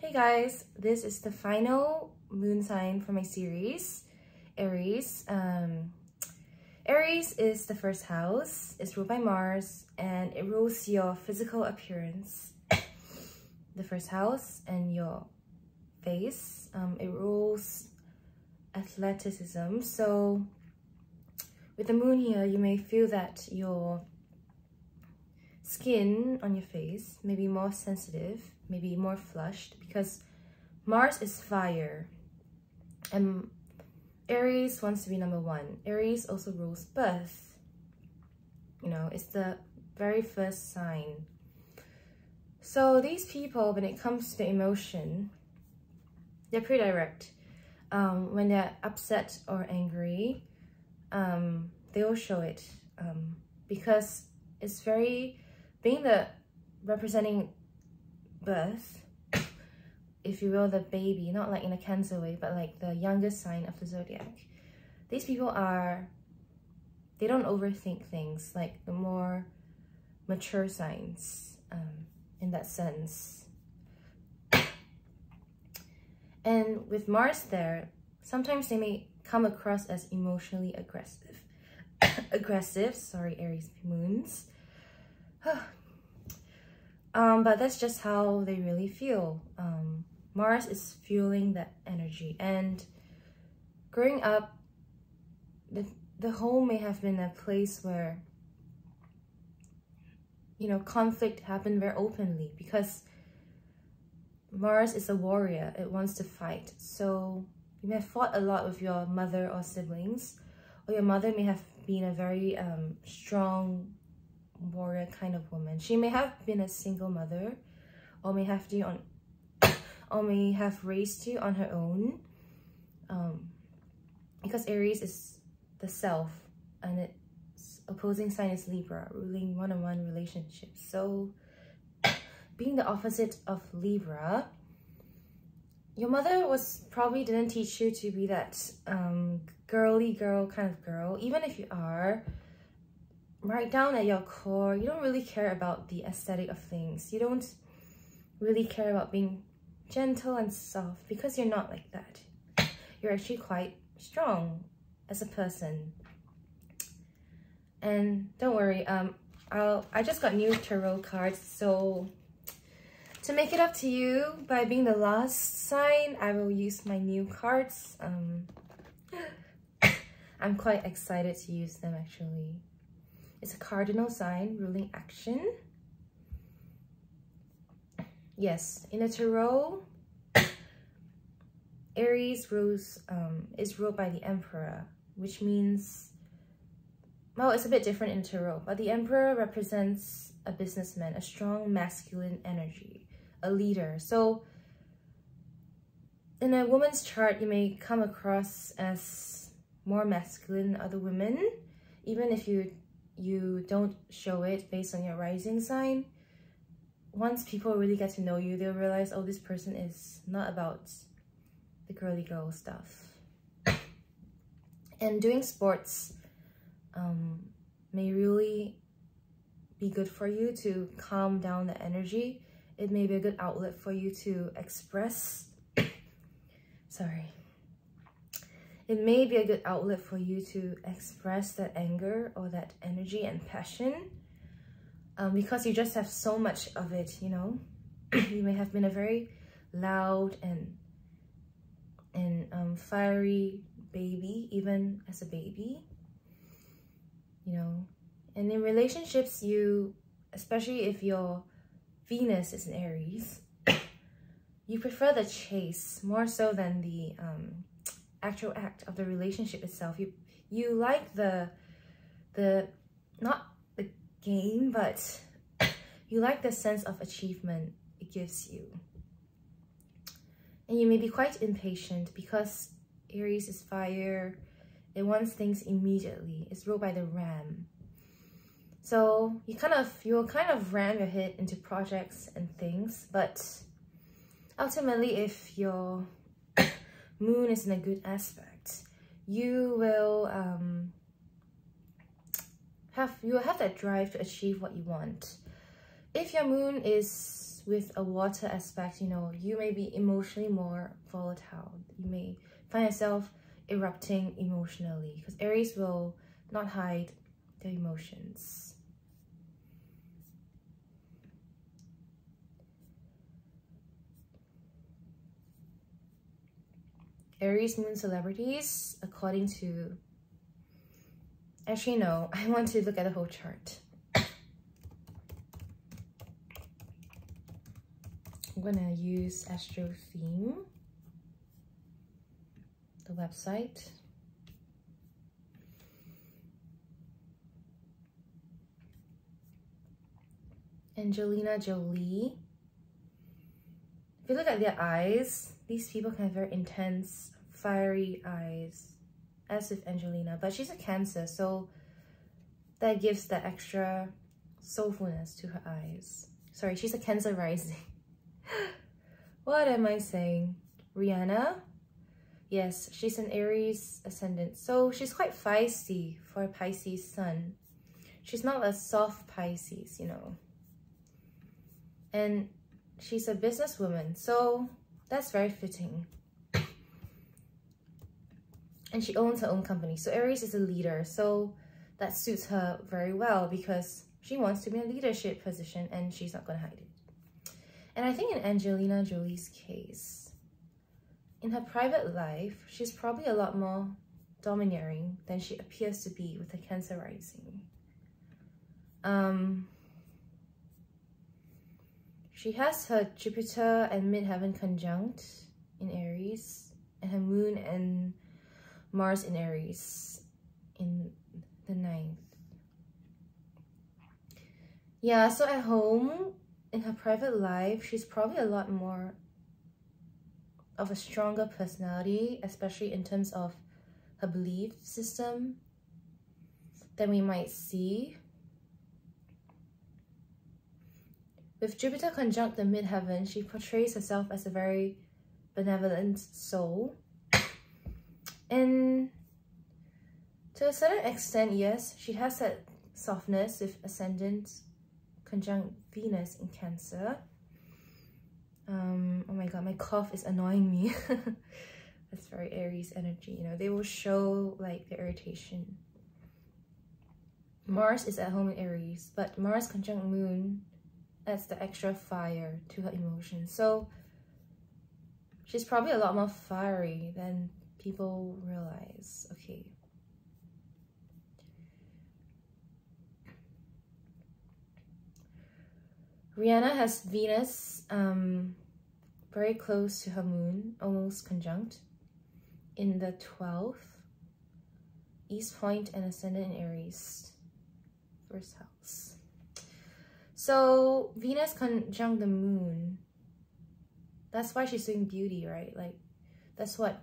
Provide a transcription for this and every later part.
Hey guys, this is the final moon sign for my series, Aries. Aries is the first house, it's ruled by Mars, and it rules your physical appearance. The first house and your face. It rules athleticism. So with the moon here, you may feel that your skin on your face may be more sensitive, maybe more flushed, because Mars is fire and Aries wants to be number one. Aries also rules birth. You know, it's the very first sign. So these people, when it comes to the emotion, they're pretty direct. When they're upset or angry, they will show it, because it's very, being the representing birth, if you will, the baby, not like in a Cancer way, but like the youngest sign of the zodiac. These people they don't overthink things, like the more mature signs, in that sense. And with Mars there, sometimes they may come across as emotionally aggressive. Sorry, Aries moons. But that's just how they really feel. Mars is fueling that energy, and growing up, the home may have been a place where, you know, conflict happened very openly, because Mars is a warrior. It wants to fight. So you may have fought a lot with your mother or siblings, or your mother may have been a very strong warrior kind of woman. She may have been a single mother, or may have raised you on her own, because Aries is the self, and its opposing sign is Libra, ruling one-on-one relationships. So being the opposite of Libra, your mother probably didn't teach you to be that girly girl kind of girl. Even if you are, right down at your core, you don't really care about the aesthetic of things. You don't really care about being gentle and soft, because you're not like that. You're actually quite strong as a person. And don't worry, I just got new tarot cards, so to make it up to you, by being the last sign, I will use my new cards. I'm quite excited to use them, actually. It's a cardinal sign ruling action. Yes, in the tarot, Aries is ruled by the Emperor, which means, well, it's a bit different in tarot, but the Emperor represents a businessman, a strong masculine energy, a leader. So in a woman's chart, you may come across as more masculine than other women, even if you don't show it based on your rising sign. Once people really get to know you, they'll realize, oh, this person is not about the girly girl stuff. And doing sports may really be good for you to calm down the energy. It may be a good outlet for you to express it may be a good outlet for you to express that anger or that energy and passion, because you just have so much of it, you know. You may have been a very loud and fiery baby, even as a baby, you know. And in relationships, especially if your Venus is in Aries, you prefer the chase more so than the actual act of the relationship itself. You like the not the game, but you like the sense of achievement it gives you. And you may be quite impatient, because Aries is fire. It wants things immediately. It's ruled by the Ram. So you'll kind of ram your head into projects and things, but ultimately, if your moon is in a good aspect, you will have that drive to achieve what you want. If your moon is Aries with a water aspect, you know, you may be emotionally more volatile. You may find yourself erupting emotionally because Aries will not hide their emotions. Aries moon celebrities, according to... Actually, no, I want to look at the whole chart. I'm gonna use Astro Theme, the website. Angelina Jolie. If you look at their eyes, these people can have very intense, fiery eyes, as with Angelina. But she's a Cancer, so that gives that extra soulfulness to her eyes. Sorry, she's a Cancer rising. What am I saying? Rihanna? Yes, she's an Aries ascendant. So she's quite feisty for a Pisces sun. She's not a soft Pisces, you know. And she's a businesswoman, so that's very fitting. And she owns her own company. So Aries is a leader, so that suits her very well because she wants to be in a leadership position and she's not going to hide it. And I think in Angelina Jolie's case, in her private life, she's probably a lot more domineering than she appears to be with the Cancer rising. She has her Jupiter and midheaven conjunct in Aries, and her moon and Mars in Aries in the 9th. Yeah, so at home, in her private life, she's probably a lot more of a stronger personality, especially in terms of her belief system, than we might see. With Jupiter conjunct the midheaven, she portrays herself as a very benevolent soul. And to a certain extent, yes, she has that softness with ascendant conjunct Venus in Cancer. Oh my god, my cough is annoying me. That's very Aries energy, you know. They will show like their irritation. Mars is at home in Aries, but Mars conjunct Moon adds the extra fire to her emotions. So she's probably a lot more fiery than people realize. Okay. Rihanna has Venus very close to her moon, almost conjunct, in the 12th, East Point and ascendant in Aries, first house. So Venus conjunct the moon. That's why she's doing beauty, right? Like, that's what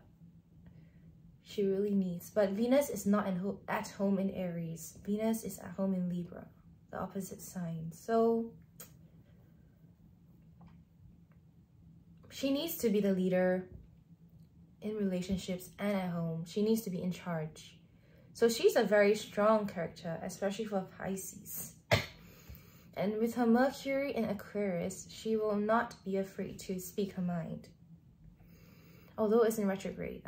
she really needs. But Venus is not at home in Aries. Venus is at home in Libra, the opposite sign. So she needs to be the leader in relationships and at home. She needs to be in charge. So she's a very strong character, especially for Pisces. And with her Mercury in Aquarius, she will not be afraid to speak her mind. Although it's in retrograde.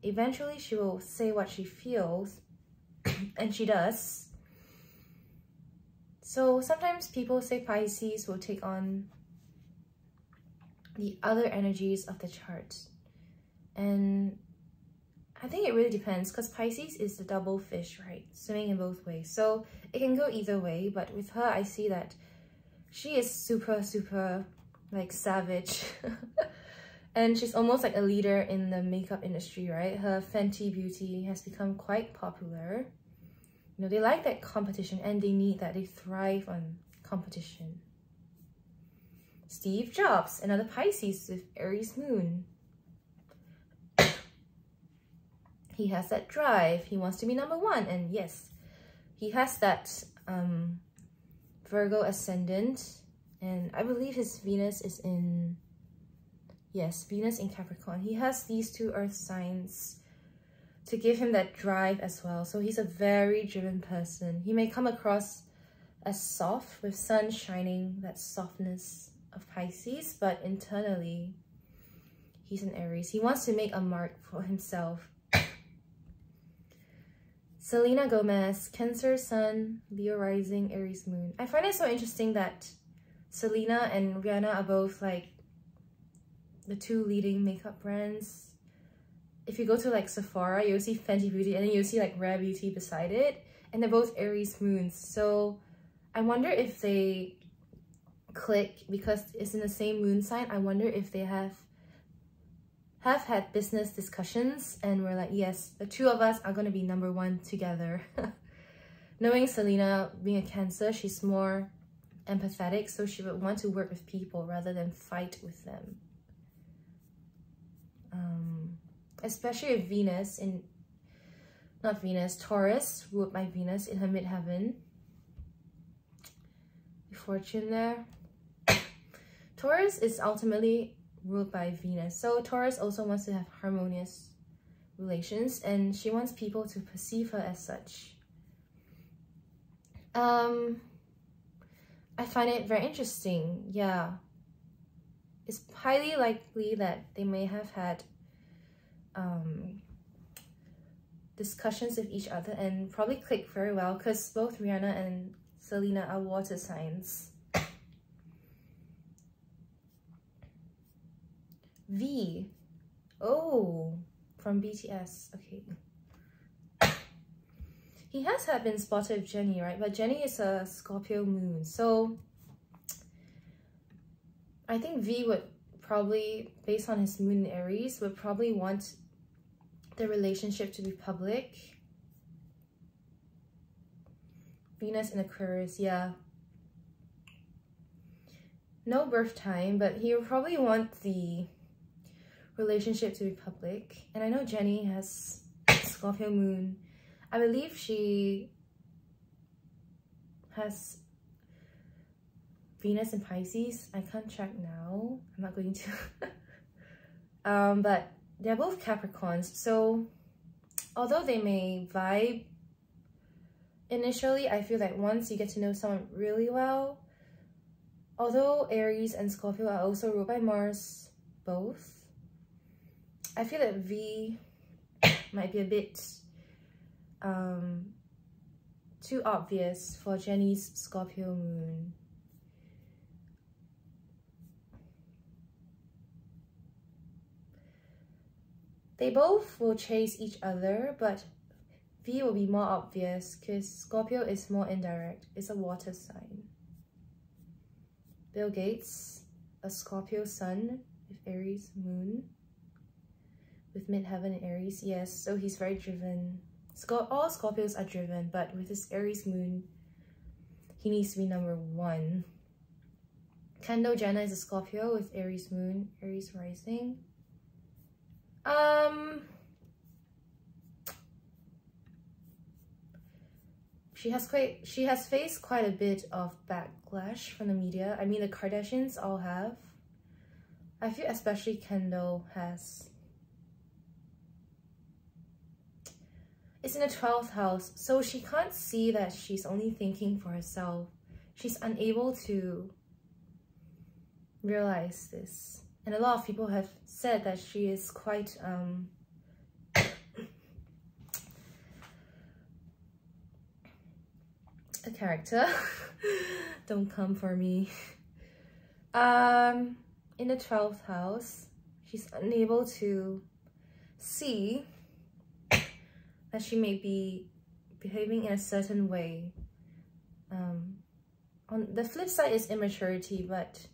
Eventually she will say what she feels, and she does. So sometimes people say Pisces will take on the other energies of the chart. And I think it really depends, because Pisces is the double fish, right? Swimming in both ways. So it can go either way, but with her, I see that she is super, like, savage. And she's almost like a leader in the makeup industry, right? Her Fenty Beauty has become quite popular. You know, they like that competition and they need that. They thrive on competition. Steve Jobs, another Pisces with Aries moon. He has that drive. He wants to be #1. And yes, he has that Virgo ascendant. And I believe his Venus is in... Yes, Venus in Capricorn. He has these two earth signs to give him that drive as well. So he's a very driven person. He may come across as soft with sun shining, that softness of Pisces, but internally, he's an Aries. He wants to make a mark for himself. Selena Gomez, Cancer Sun, Leo Rising, Aries Moon. I find it so interesting that Selena and Rihanna are both like the two leading makeup brands. If you go to like Sephora, you'll see Fenty Beauty and then you'll see like Rare Beauty beside it. And they're both Aries moons. So I wonder if they click because it's in the same moon sign. I wonder if they have had business discussions and we're like, yes, the two of us are going to be #1 together. Knowing Selena being a Cancer, she's more empathetic, so she would want to work with people rather than fight with them. Especially if Venus in, not Venus, Taurus, ruled by Venus in her midheaven. Fortune there. Taurus is ultimately ruled by Venus. So Taurus also wants to have harmonious relations and she wants people to perceive her as such. I find it very interesting. Yeah. It's highly likely that they may have had discussions with each other and probably click very well because both Rihanna and Selena are water signs. V. Oh, from BTS. Okay. He has had been spotted with Jennie, right? But Jennie is a Scorpio moon. So I think V would probably, based on his moon in Aries, would probably want the relationship to be public. Venus in Aquarius, yeah. No birth time, but he would probably want the relationship to be public. And I know Jennie has Scorpio moon. I believe she has Venus in Pisces. I can't check now. I'm not going to. But they're both Capricorns. So although they may vibe initially, I feel like once you get to know someone really well, although Aries and Scorpio are also ruled by Mars, both, I feel that V might be a bit too obvious for Jennie's Scorpio moon. They both will chase each other, but V will be more obvious because Scorpio is more indirect. It's a water sign. Bill Gates, a Scorpio sun with Aries moon, with midheaven in Aries. Yes, so he's very driven. All Scorpios are driven, but with his Aries moon, he needs to be #1. Kendall Jenner is a Scorpio with Aries moon, Aries rising. She has faced quite a bit of backlash from the media. I mean, the Kardashians all have. I feel especially Kendall has. It's in the 12th house, so she can't see that she's only thinking for herself. She's unable to realize this. And a lot of people have said that she is quite a character. Don't come for me. In the 12th house, she's unable to see that she may be behaving in a certain way. On the flip side is immaturity, but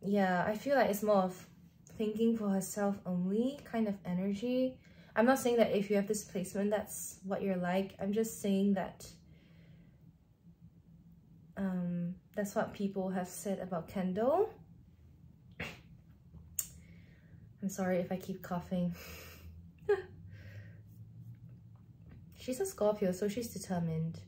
yeah, I feel like it's more of thinking for herself only kind of energy. I'm not saying that if you have this placement, that's what you're like. I'm just saying that that's what people have said about Kendall. I'm sorry if I keep coughing. She's a Scorpio, so she's determined.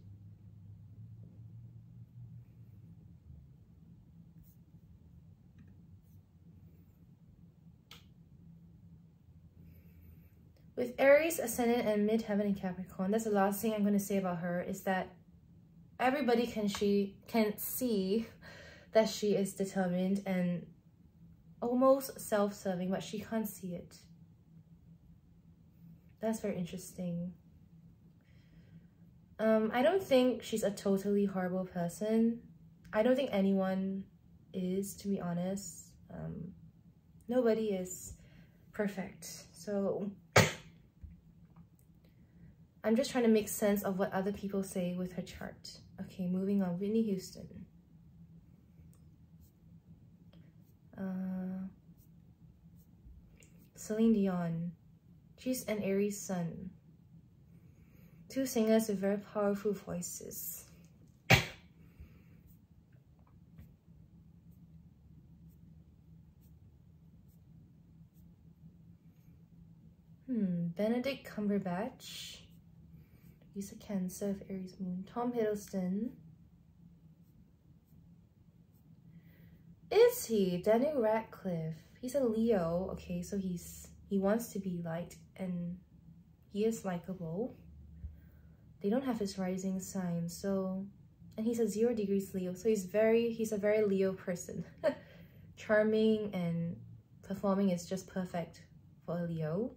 With Aries, Ascendant, and Midheaven in Capricorn, that's the last thing I'm going to say about her, is that everybody can see that she is determined and almost self-serving, but she can't see it. That's very interesting. I don't think she's a totally horrible person. I don't think anyone is, to be honest. Nobody is perfect. So I'm just trying to make sense of what other people say with her chart. Okay, moving on. Whitney Houston. Celine Dion. She's an Aries sun. Two singers with very powerful voices. Benedict Cumberbatch. He's a Cancer of Aries moon. Tom Hiddleston. Is he? Daniel Radcliffe. He's a Leo. Okay, so he wants to be liked and he is likable. They don't have his rising sign, so, and he's a 0 degrees Leo, so he's a very Leo person. Charming and performing is just perfect for a Leo.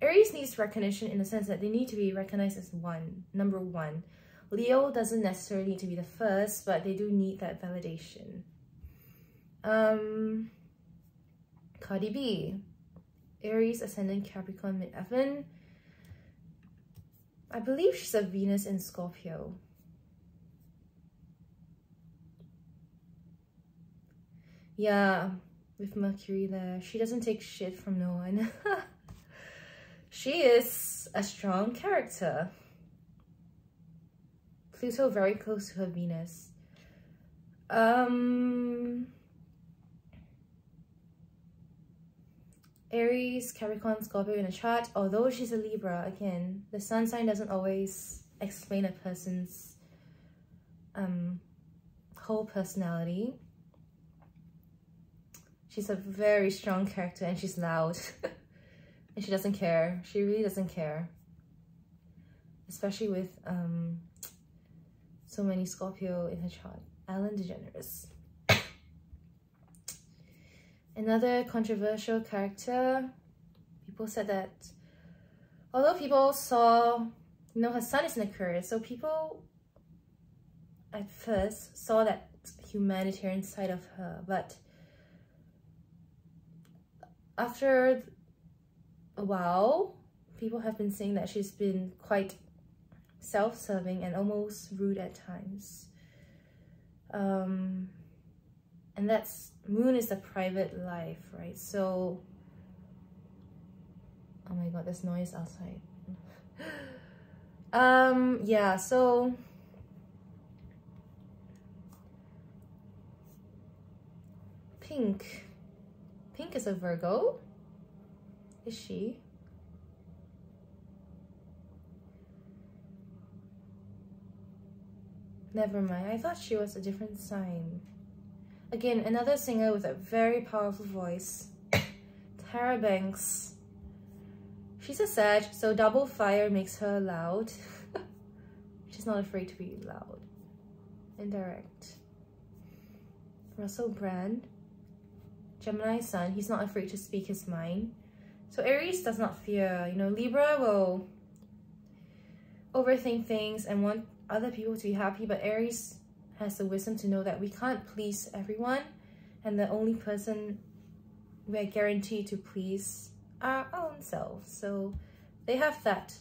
Aries needs recognition in the sense that they need to be recognized as number one. Leo doesn't necessarily need to be the first, but they do need that validation. Cardi B. Aries, ascendant Capricorn, mid-Evan. I believe she's a Venus in Scorpio. Yeah, with Mercury there. She doesn't take shit from no one. She is a strong character. Pluto very close to her Venus. Aries, Capricorn, Scorpio in a chart. Although she's a Libra, again, the sun sign doesn't always explain a person's whole personality. She's a very strong character and she's loud. And she doesn't care. She really doesn't care. Especially with so many Scorpio in her chart. Ellen DeGeneres. Another controversial character. People said that, although people saw, you know, her sun is in Aquarius, so people at first saw that humanitarian side of her, but after a while, people have been saying that she's been quite self-serving and almost rude at times. And that's, moon is the private life, right? So, oh my god, there's noise outside. Yeah, so Pink is a Virgo. Is she? Never mind, I thought she was a different sign. Again, another singer with a very powerful voice. Tara Banks. She's a Sag, so double fire makes her loud. She's not afraid to be loud and direct. Russell Brand. Gemini sun, he's not afraid to speak his mind. So Aries does not fear. You know, Libra will overthink things and want other people to be happy, but Aries has the wisdom to know that we can't please everyone, and the only person we're guaranteed to please our own selves. So they have that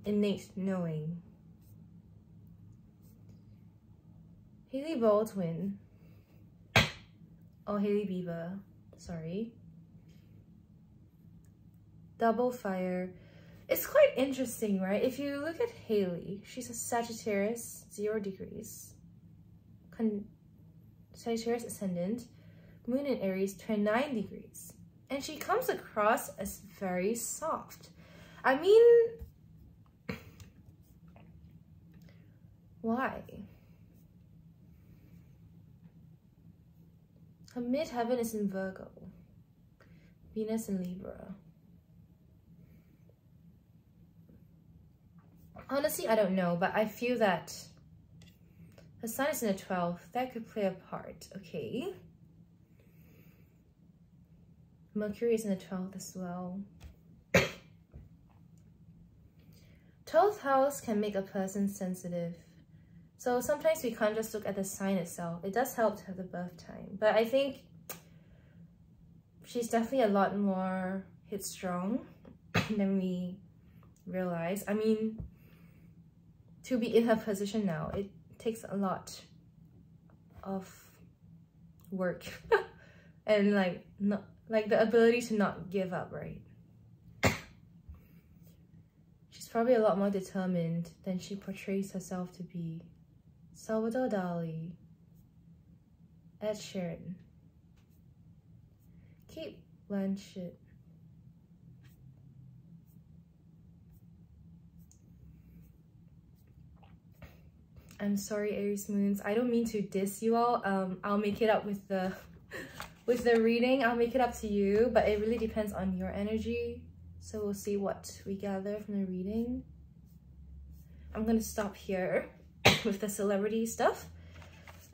innate knowing. Hailey Baldwin, or Hailey Bieber, sorry. Double fire. It's quite interesting, right? If you look at Hailey, she's a Sagittarius, 0 degrees. Sagittarius ascendant, moon in Aries, 29 degrees. And she comes across as very soft. I mean, why? Her midheaven is in Virgo. Venus in Libra. Honestly, I don't know, but I feel that the sun is in the 12th. That could play a part, okay? Mercury is in the 12th as well. 12th house can make a person sensitive. So sometimes we can't just look at the sign itself. It does help to have the birth time. But I think she's definitely a lot more headstrong than we realize. I mean, to be in her position now, it takes a lot of work and like the ability to not give up, right? She's probably a lot more determined than she portrays herself to be. Salvador Dali, Ed Sheeran, Kate Blanchett. I'm sorry, Aries moons. I don't mean to diss you all. I'll make it up with the reading. I'll make it up to you, but it really depends on your energy. So we'll see what we gather from the reading. I'm gonna stop here with the celebrity stuff.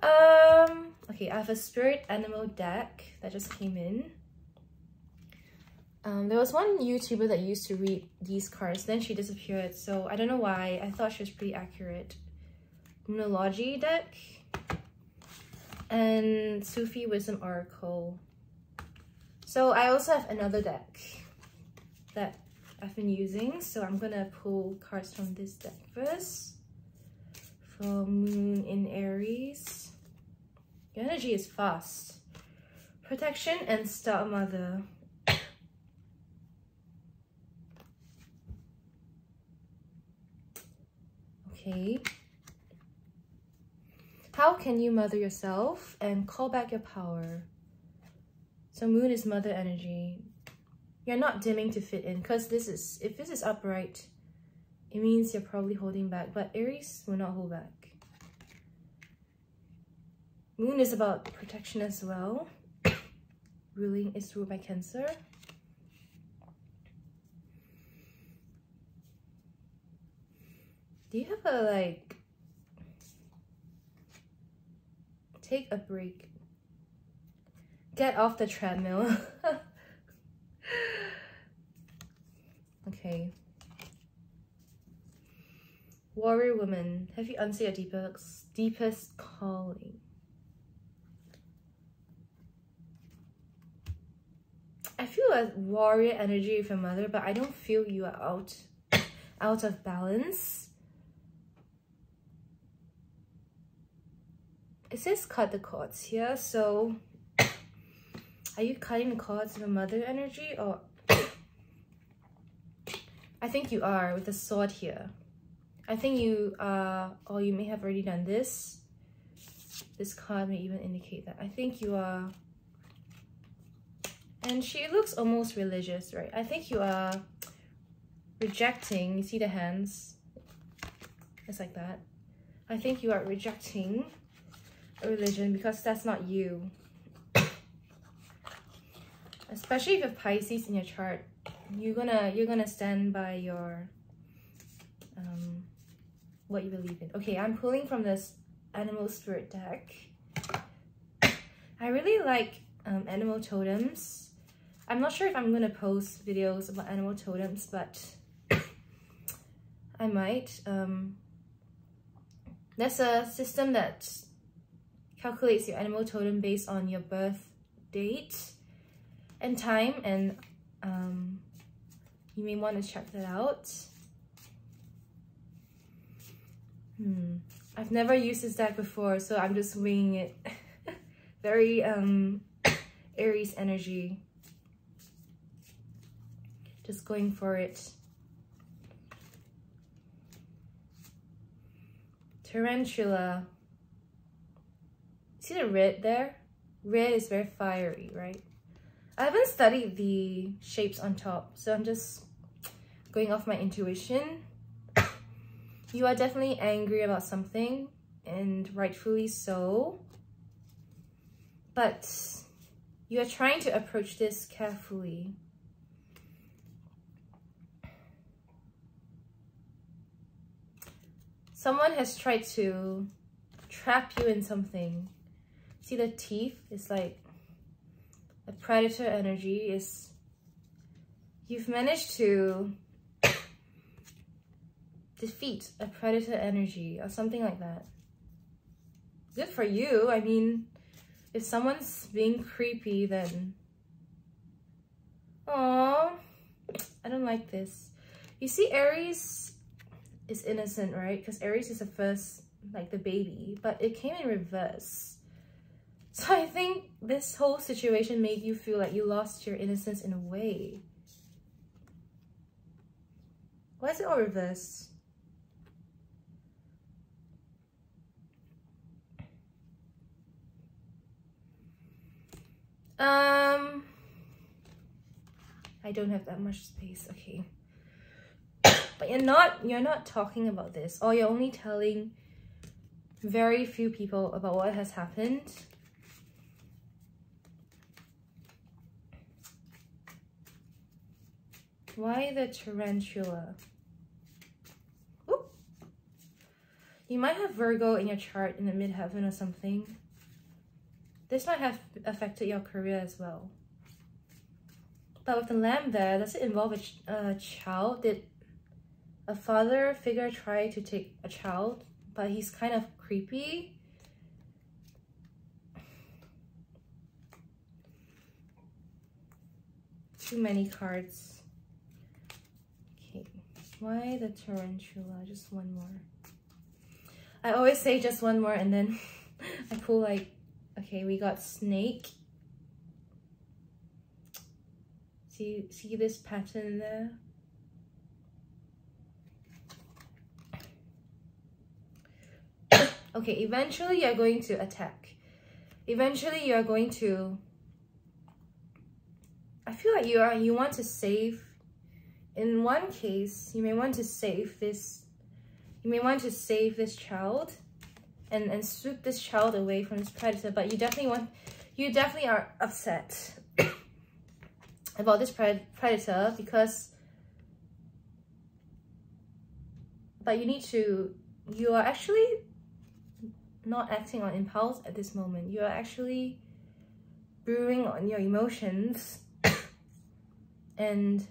Okay, I have a spirit animal deck that just came in. There was one YouTuber that used to read these cards, then she disappeared, so I don't know why. I thought she was pretty accurate. Numerology deck and Sufi Wisdom Oracle. So I also have another deck that I've been using, so I'm gonna pull cards from this deck first. For Moon in Aries, your energy is fast. Protection and Star Mother. Okay. How can you mother yourself and call back your power? So Moon is mother energy. You're not dimming to fit in, because if this is upright, it means you're probably holding back, but Aries will not hold back. Moon is about protection as well. Ruling is ruled by Cancer. Do you have a like, take a break, get off the treadmill? Okay. Warrior woman, have you answered your deepest calling? I feel a warrior energy with your mother, but I don't feel you are out of balance. It says cut the cords here, so are you cutting the cords with your mother energy, or I think you are with the sword here. I think you or you may have already done this. This card may even indicate that. I think you are, and she looks almost religious, right? I think you are rejecting, you see the hands? It's like that. I think you are rejecting a religion because that's not you. Especially if you have Pisces in your chart. You're gonna stand by your what you believe in. Okay, I'm pulling from this animal spirit deck. I really like animal totems. I'm not sure if I'm gonna post videos about animal totems, but I might. There's a system that calculates your animal totem based on your birth date and time, and you may want to check that out. I've never used this deck before, so I'm just winging it. Very Aries energy. Just going for it. Tarantula. See the red there? Red is very fiery, right? I haven't studied the shapes on top, so I'm just going off my intuition. You are definitely angry about something, and rightfully so. But you are trying to approach this carefully. Someone has tried to trap you in something. See the teeth? It's like a predator energy. Is you've managed to defeat a predator energy or something like that. Good for you. I mean, if someone's being creepy, then oh, I don't like this. You see, Aries is innocent, right? Because Aries is the first, like the baby, but it came in reverse. So I think this whole situation made you feel like you lost your innocence in a way. Why is it all reversed? I don't have that much space, okay. But you're not talking about this, or you're only telling very few people about what has happened. Why the tarantula? Ooh. You might have Virgo in your chart in the midheaven or something. This might have affected your career as well. But with the lamb there, does it involve a child? Did a father figure try to take a child, but he's kind of creepy? Too many cards. Okay, why the tarantula? Just one more. I always say just one more and then I pull like, okay, we got snake. See this pattern there? Okay, eventually you're going to attack. Eventually you're going to, I feel like you want to save. In one case, you may want to save this, child and swoop this child away from this predator, but you definitely are upset about this predator because, but you are actually not acting on impulse at this moment. You are actually brewing on your emotions and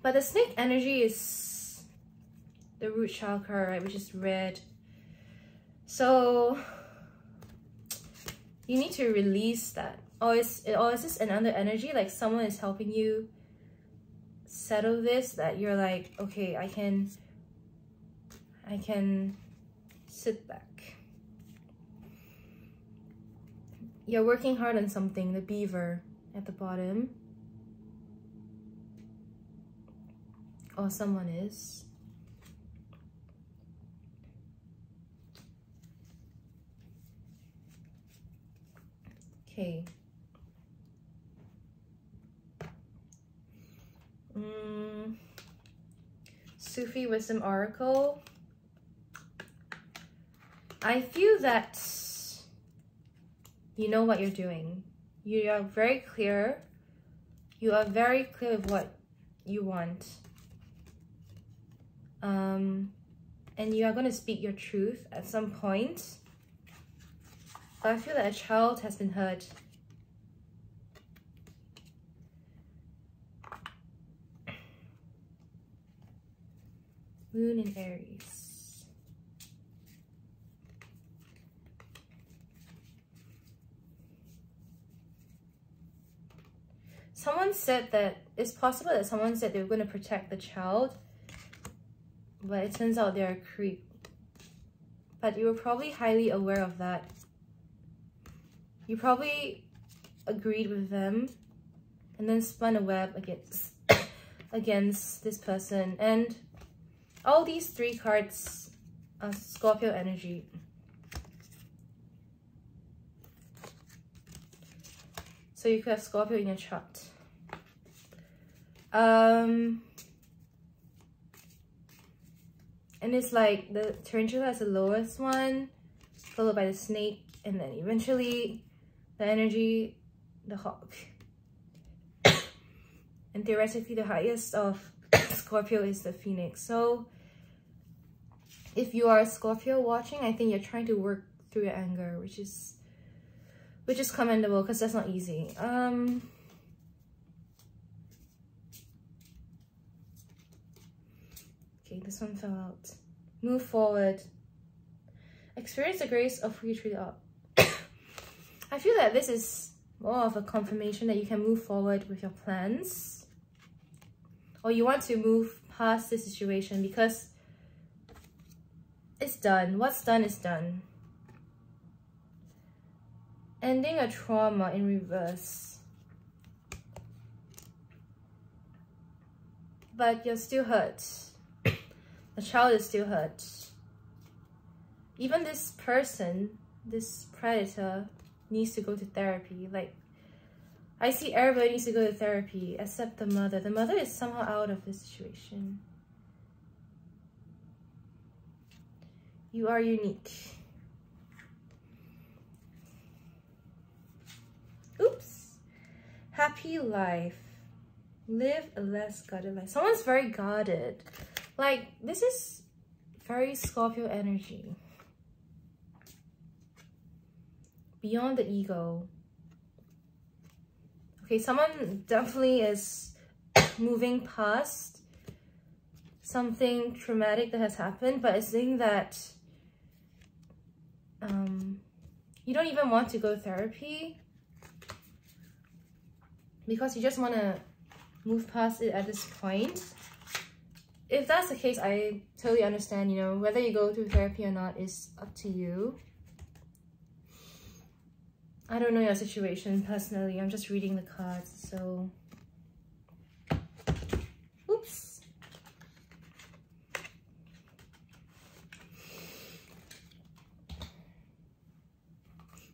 but the snake energy is the root chakra, right, which is red. So you need to release that. Or is this another energy, like someone is helping you settle this, that you're like, okay, I can sit back. You're working hard on something, the beaver at the bottom. Or someone is. Okay. Sufi Wisdom Oracle. I feel that you know what you're doing. You are very clear. You are very clear of what you want. And you are going to speak your truth at some point. But I feel that a child has been hurt. Moon in Aries. Someone said that it's possible that someone said they were going to protect the child, but it turns out they're a creep. But you were probably highly aware of that. You probably agreed with them and then spun a web against this person. And all these three cards are Scorpio energy. So you could have Scorpio in your chart. And it's like the tarantula is the lowest one, followed by the snake, and then eventually the energy, the hawk. And theoretically the highest of Scorpio is the Phoenix. So if you are a Scorpio watching, I think you're trying to work through your anger, which is commendable, because that's not easy. Okay, this one fell out. Move forward. Experience the grace of who you truly are. I feel that this is more of a confirmation that you can move forward with your plans, or you want to move past this situation because it's done. What's done is done. Ending a trauma in reverse. But you're still hurt. The child is still hurt. Even this person, this predator, needs to go to therapy. Like, I see everybody needs to go to therapy except the mother. The mother is somehow out of this situation. You are unique. Oops. Happy life. Live a less guarded life. Someone's very guarded. Like, this is very Scorpio energy. Beyond the ego. Okay, someone definitely is moving past something traumatic that has happened, but it's saying that you don't even want to go to therapy because you just want to move past it at this point. If that's the case, I totally understand, you know, whether you go to therapy or not is up to you. I don't know your situation personally. I'm just reading the cards, so... Oops.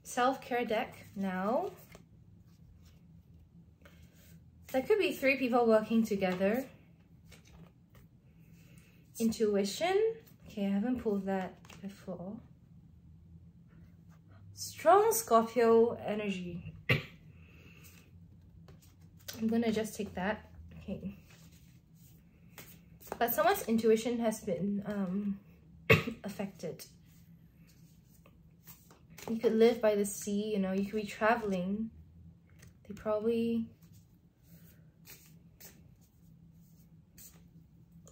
Self-care deck now. There could be 3 people working together. Intuition. Okay, I haven't pulled that before. Strong Scorpio energy. I'm gonna just take that. Okay. But someone's intuition has been affected. You could live by the sea, you know, you could be traveling. They probably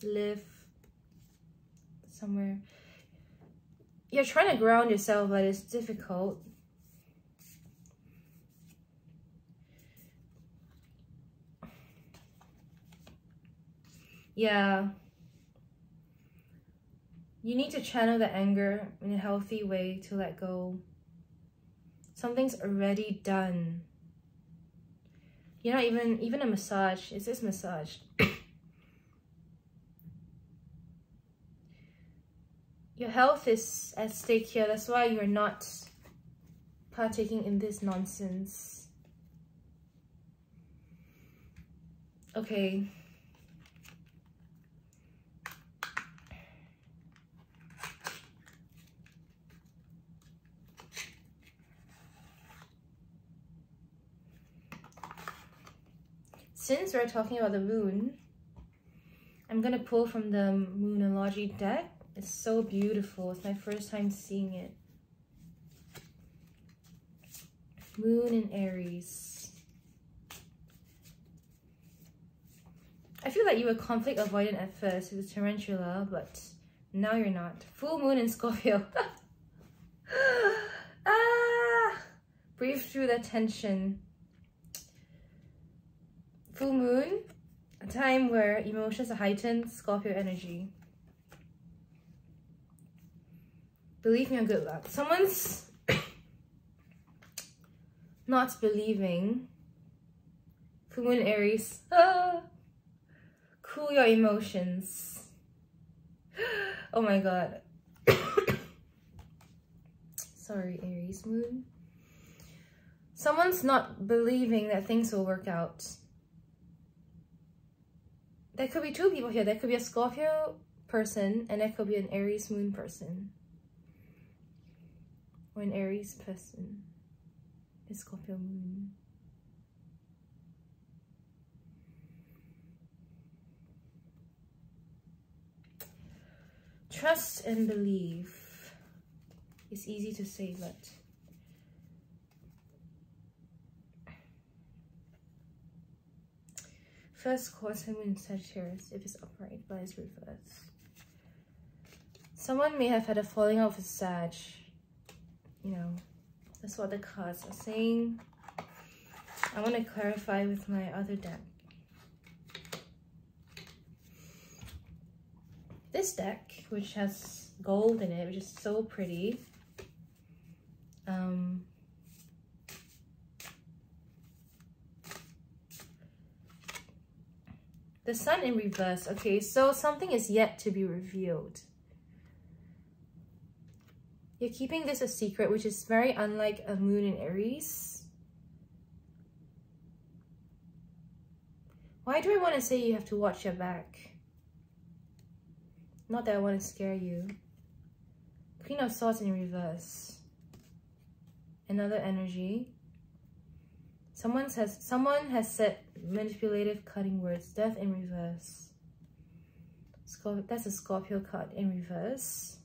live somewhere. You're trying to ground yourself, but it's difficult. Yeah. You need to channel the anger in a healthy way to let go. Something's already done. You're not even a massage. It says massage. Your health is at stake here. That's why you're not partaking in this nonsense. Okay. Since we're talking about the moon, I'm gonna pull from the Moonology deck. It's so beautiful. It's my first time seeing it. Moon in Aries. I feel like you were conflict avoidant at first with the tarantula, but now you're not. Full moon in Scorpio. Breathe through the tension. Full moon, a time where emotions are heightened, Scorpio energy. Believe me on good luck. Someone's not believing. Full moon Aries. Cool your emotions. Oh my god. Sorry, Aries moon. Someone's not believing that things will work out. There could be 2 people here. There could be a Scorpio person and there could be an Aries moon person. Or an Aries person. A Scorpio moon. Trust and believe. It's easy to say, but first course Moon in Sagittarius if it's upright, but it's reversed. Someone may have had a falling out with Sag. You know, that's what the cards are saying. I want to clarify with my other deck. This deck, which has gold in it, which is so pretty. The Sun in reverse. Okay, so something is yet to be revealed. You're keeping this a secret, which is very unlike a Moon in Aries. Why do I want to say you have to watch your back? Not that I want to scare you. Queen of Swords in reverse. Another energy. Someone has said manipulative, cutting words. Death in reverse. That's a Scorpio card in reverse.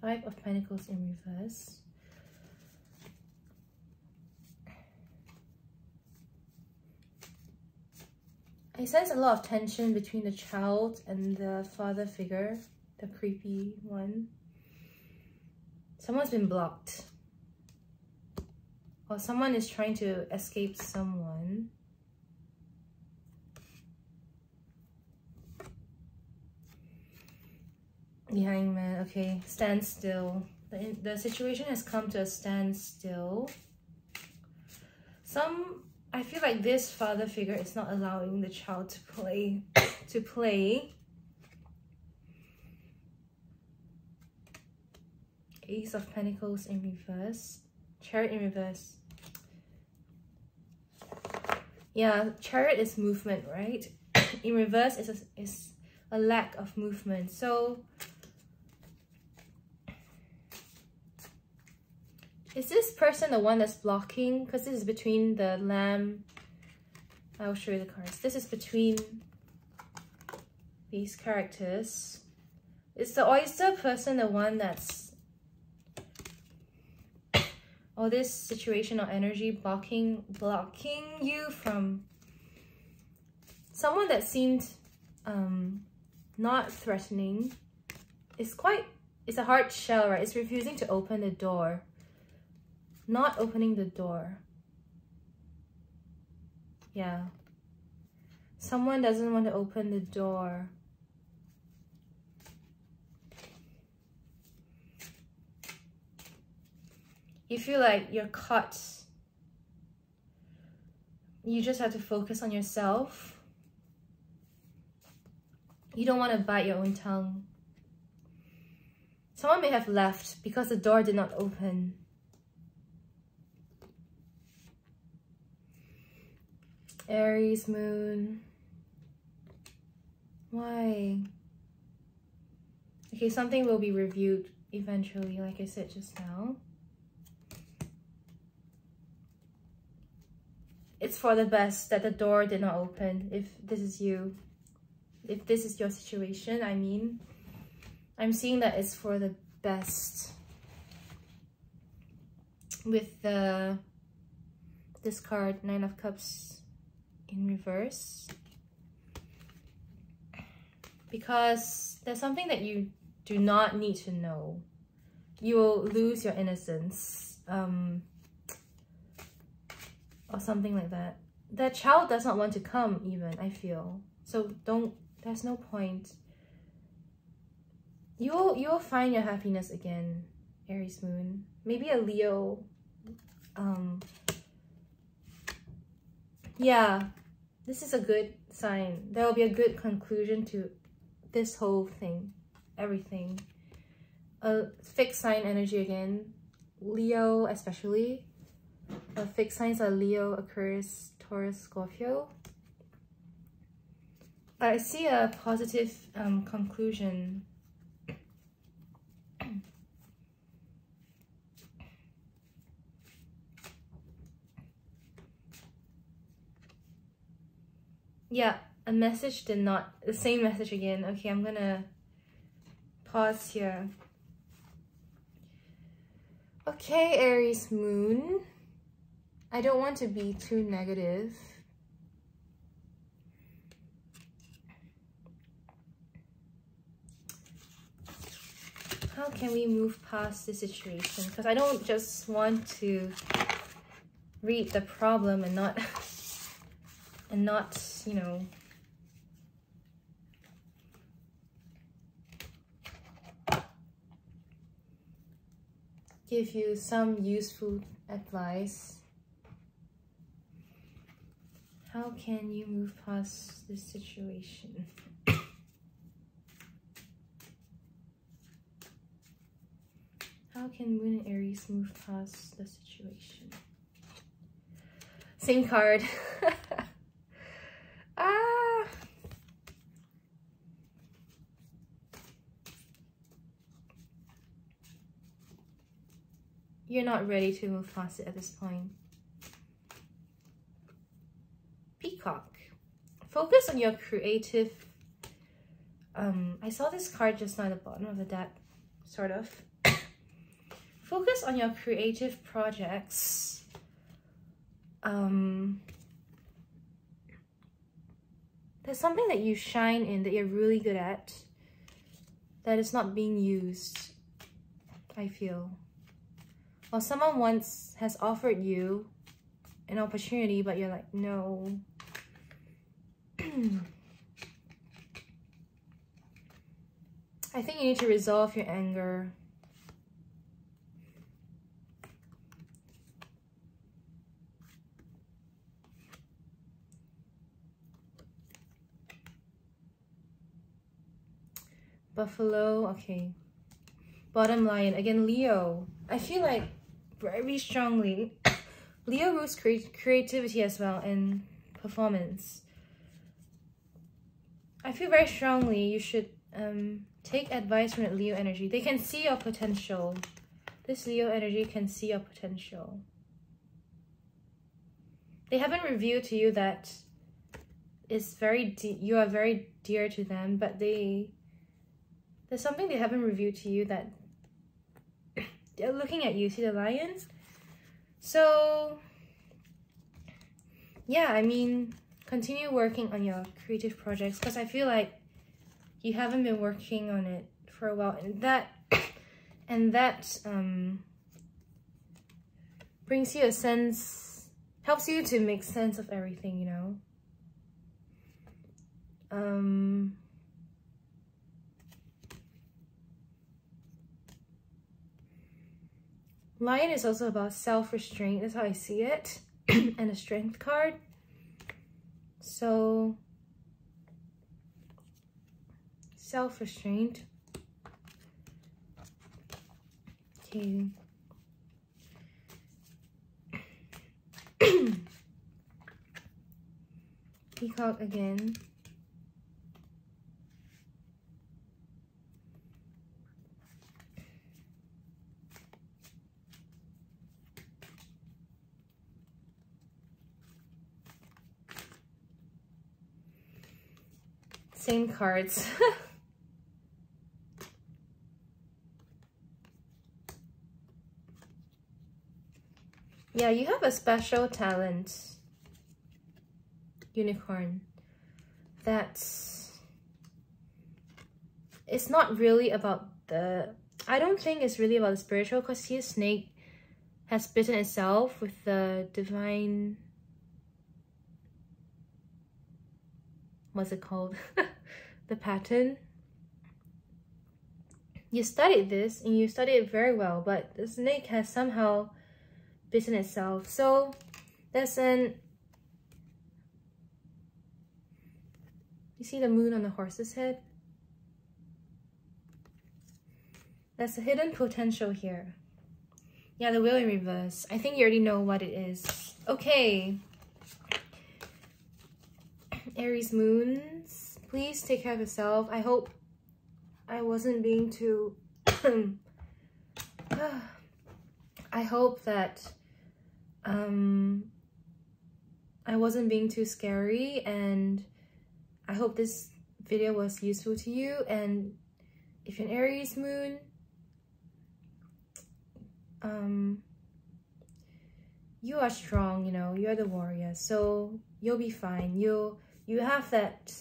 Five of Pentacles in reverse. I sense a lot of tension between the child and the father figure, the creepy one. Someone's been blocked. Or someone is trying to escape someone. The Hangman, okay, stand still. The situation has come to a standstill. I feel like this father figure is not allowing the child to play. Ace of Pentacles in reverse. Chariot in reverse. Yeah, Chariot is movement, right? In reverse is a lack of movement. So is this person the one that's blocking? Because this is between the Lamb. I'll show you the cards. This is between these characters. Is the Oyster person the one that's... or this situation or energy blocking you from someone that seemed not threatening? It's a hard shell, right? It's refusing to open the door. Not opening the door. Yeah. Someone doesn't want to open the door. You feel like you're caught. You just have to focus on yourself. You don't want to bite your own tongue. Someone may have left because the door did not open. Aries moon. Why? Okay, something will be reviewed eventually, like I said just now. It's for the best that the door did not open. If this is you, if this is your situation, I mean, I'm seeing that it's for the best. With this card, Nine of Cups in reverse. Because there's something that you do not need to know. You will lose your innocence. Or something like that. That child does not want to come even, I feel. So there's no point. You will find your happiness again, Aries moon. Maybe a Leo. Yeah, this is a good sign. There will be a good conclusion to this whole thing, everything. A fixed sign energy again, Leo especially. Fixed signs are Leo, Aquarius, Taurus, Scorpio. But I see a positive conclusion. Yeah, a message did not, the same message again. Okay, I'm gonna pause here. Okay, Aries moon. I don't want to be too negative. How can we move past this situation? Because I don't just want to read the problem and not, you know, give you some useful advice. How can you move past this situation? How can Moon and Aries move past the situation? Same card. Ah. You're not ready to move past it at this point. Peacock. Focus on your creative. I saw this card just now at the bottom of the deck, sort of. Focus on your creative projects. There's something that you shine in, that you're really good at, that is not being used, I feel. Or someone once has offered you an opportunity, but you're like, no. I think you need to resolve your anger. Buffalo, okay. Bottom line, again, Leo. I feel like very strongly, Leo rules creativity as well and performance. I feel very strongly you should take advice from that Leo energy. They can see your potential. This Leo energy can see your potential. They haven't revealed to you that it's you are very dear to them, but there's something they haven't revealed to you that they're looking at you. See the lions? So, yeah, I mean, continue working on your creative projects, because I feel like you haven't been working on it for a while, and that brings you a sense, helps you to make sense of everything, you know. Lion is also about self-restraint. That's how I see it. And a strength card. So, self-restraint. Okay. Peacock again. Same cards. Yeah, you have a special talent, Unicorn. It's not really about I don't think it's really about the spiritual, because here snake has bitten itself with the divine, what's it called? The pattern. You studied this and you studied it very well, but the snake has somehow bitten itself. So there's you see the moon on the horse's head? There's a hidden potential here. Yeah, the wheel in reverse. I think you already know what it is. Okay. Aries moons. Please take care of yourself. I hope I wasn't being too... I hope that I wasn't being too scary, and I hope this video was useful to you. And if you're an Aries moon, you are strong, you know, you're the warrior, so you'll be fine. You have that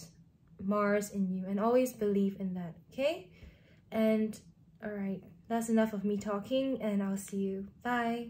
Mars in you, and always believe in that, okay? And all right, that's enough of me talking, and I'll see you. Bye.